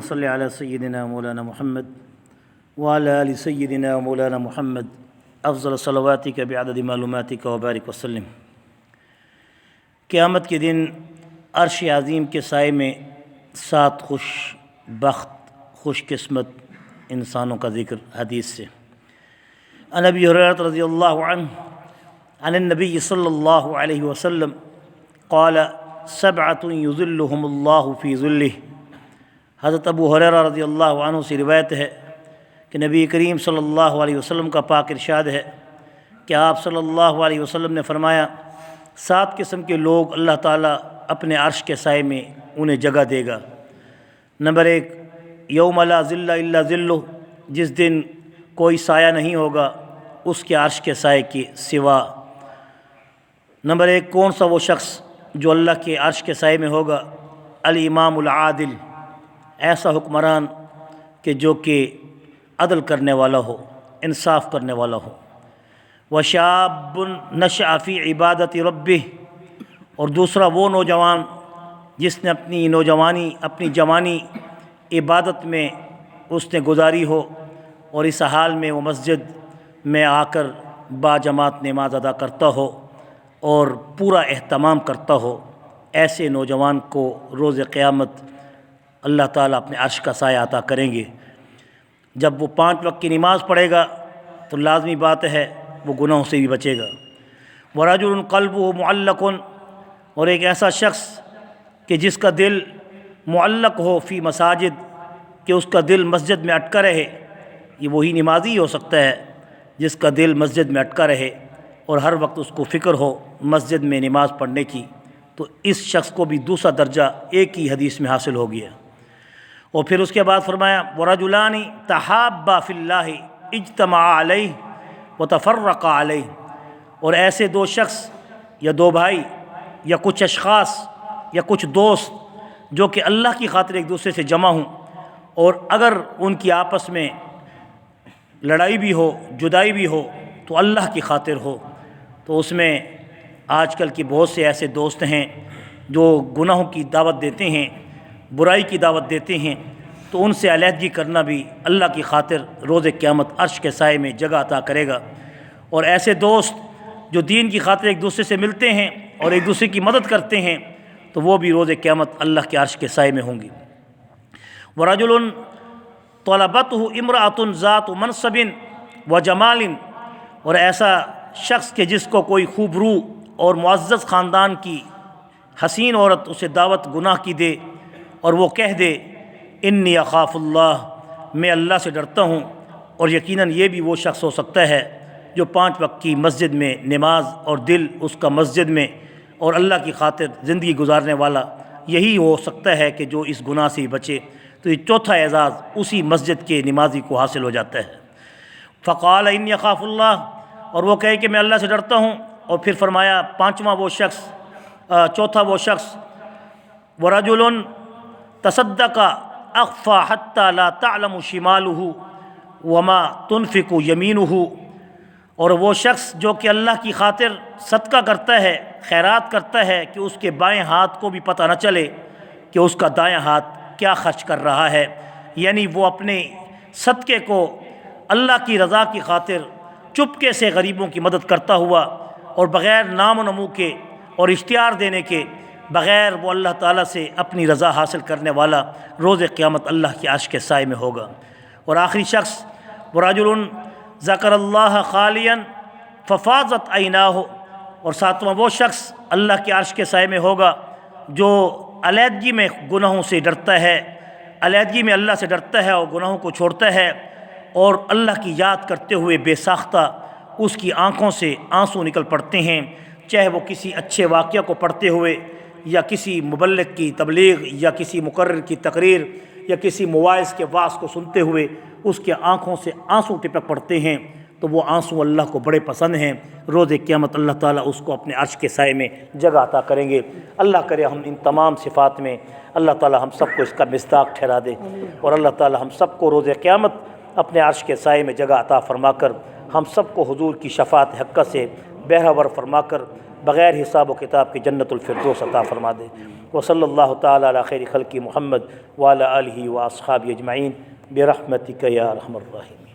صل علی سیدنا مولانا محمد وعلی آل سیدنا مولانا محمد افضل صلواتک بعدد معلوماتک وبارک وسلم۔ قیامت کے دن عرش عظیم کے سائے میں 7 خوش بخت خوش قسمت انسانوں کا ذکر حدیث سے۔ عن ابی ہریرہ رضی اللہ عنہ عن النبی صلی اللہ علیہ وسلم قال 7 یظلہم اللہ فی ظلہ۔ حضرت ابو ہریرہ رضی اللہ عنہ سے روایت ہے کہ نبی کریم صلی اللہ علیہ وسلم کا پاک ارشاد ہے کہ آپ صلی اللہ علیہ وسلم نے فرمایا 7 قسم کے لوگ اللہ تعالیٰ اپنے عرش کے سائے میں انہیں جگہ دے گا۔ نمبر 1، یوم لا ظل الا ظلہ، جس دن کوئی سایہ نہیں ہوگا اس کے عرش کے سائے کے سوا۔ نمبر 1، کون سا وہ شخص جو اللہ کے عرش کے سائے میں ہوگا؟ الامام العادل، ایسا حکمران کہ جو کہ عدل کرنے والا ہو، انصاف کرنے والا ہو۔ وشاب نشأ فی عبادت ربہ، اور دوسرا وہ نوجوان جس نے اپنی جوانی عبادت میں اس نے گزاری ہو، اور اس حال میں وہ مسجد میں آ کر باجماعت نماز ادا کرتا ہو اور پورا اہتمام کرتا ہو۔ ایسے نوجوان کو روز قیامت اللہ تعالیٰ اپنے عرش کا سایہ عطا کریں گے۔ جب وہ 5 وقت کی نماز پڑھے گا تو لازمی بات ہے وہ گناہوں سے بھی بچے گا۔ ورجل قلبہ معلق، اور ایک ایسا شخص کہ جس کا دل معلق ہو فی مساجد، کہ اس کا دل مسجد میں اٹکا رہے۔ یہ وہی نمازی ہو سکتا ہے جس کا دل مسجد میں اٹکا رہے اور ہر وقت اس کو فکر ہو مسجد میں نماز پڑھنے کی، تو اس شخص کو بھی دوسرا درجہ ایک ہی حدیث میں حاصل ہو گیا۔ اور پھر اس کے بعد فرمایا وَرَجُلَانِ تَحَابَّا فِي اللَّهِ اجْتَمَعَا عَلَيْهِ وَتَفَرَّقَا عَلَيْهِ، اور ایسے 2 شخص یا 2 بھائی یا کچھ اشخاص یا کچھ دوست جو کہ اللہ کی خاطر ایک دوسرے سے جمع ہوں، اور اگر ان کی آپس میں لڑائی بھی ہو، جدائی بھی ہو، تو اللہ کی خاطر ہو، تو اس میں آج کل کی بہت سے ایسے دوست ہیں جو گناہوں کی دعوت دیتے ہیں، برائی کی دعوت دیتے ہیں، تو ان سے علیحدگی کرنا بھی اللہ کی خاطر روز قیامت عرش کے سائے میں جگہ عطا کرے گا۔ اور ایسے دوست جو دین کی خاطر ایک دوسرے سے ملتے ہیں اور ایک دوسرے کی مدد کرتے ہیں، تو وہ بھی روز قیامت اللہ کے عرش کے سائے میں ہوں گی۔ وَرَجُلٌ طَلَبَتْهُ امْرَأَةٌ ذَاتُ مَنْصَبٍ وَجَمَالٍ، اور ایسا شخص کہ جس کو کوئی خوبرو اور معزز خاندان کی حسین عورت اسے دعوت گناہ کی دے اور وہ کہہ دے انی اخاف اللہ، میں اللہ سے ڈرتا ہوں، اور یقیناً یہ بھی وہ شخص ہو سکتا ہے جو 5 وقت کی مسجد میں نماز اور دل اس کا مسجد میں اور اللہ کی خاطر زندگی گزارنے والا یہی ہو سکتا ہے کہ جو اس گناہ سے بچے، تو یہ چوتھا اعزاز اسی مسجد کے نمازی کو حاصل ہو جاتا ہے۔ فقال انی اخاف اللہ، اور وہ کہے کہ میں اللہ سے ڈرتا ہوں، اور پھر فرمایا چوتھا وہ شخص ورجل تصدق اخفى حتى لا تعلم شماله وما تنفق يمينه، اور وہ شخص جو کہ اللہ کی خاطر صدقہ کرتا ہے، خیرات کرتا ہے، کہ اس کے بائیں ہاتھ کو بھی پتہ نہ چلے کہ اس کا دائیں ہاتھ کیا خرچ کر رہا ہے، یعنی وہ اپنے صدقے کو اللہ کی رضا کی خاطر چپکے سے غریبوں کی مدد کرتا ہوا اور بغیر نام و نمو کے اور اشتہار دینے کے، بغیر وہ اللہ تعالیٰ سے اپنی رضا حاصل کرنے والا روز قیامت اللہ کے عرش کے سائے میں ہوگا۔ اور آخری شخص ورجل ذکر اللہ خالیا ففاضت عیناہ، اور 7واں وہ شخص اللہ کے عرش کے سائے میں ہوگا جو علیحدگی میں گناہوں سے ڈرتا ہے، علیحدگی میں اللہ سے ڈرتا ہے اور گناہوں کو چھوڑتا ہے، اور اللہ کی یاد کرتے ہوئے بے ساختہ اس کی آنکھوں سے آنسو نکل پڑتے ہیں، چاہے وہ کسی اچھے واقعہ کو پڑھتے ہوئے یا کسی مبلغ کی تبلیغ یا کسی مقرر کی تقریر یا کسی مواعظ کے واعظ کو سنتے ہوئے اس کے آنکھوں سے آنسو ٹپک پڑتے ہیں، تو وہ آنسو اللہ کو بڑے پسند ہیں۔ روز قیامت اللہ تعالیٰ اس کو اپنے عرش کے سائے میں جگہ عطا کریں گے۔ اللہ کرے ہم ان تمام صفات میں اللہ تعالیٰ ہم سب کو اس کا مصداق ٹھہرا دے، اور اللہ تعالیٰ ہم سب کو روز قیامت اپنے عرش کے سائے میں جگہ عطا فرما کر ہم سب کو حضور کی شفاعت حقہ سے بہرہ ور فرما کر بغیر حساب و کتاب کی جنت الفردوس عطا فرما دے۔ وصلی اللہ تعالیٰ علی خیر خلق محمد وعلی آلہ واصحابہ اجمعین برحمتک یا ارحم الراحمین۔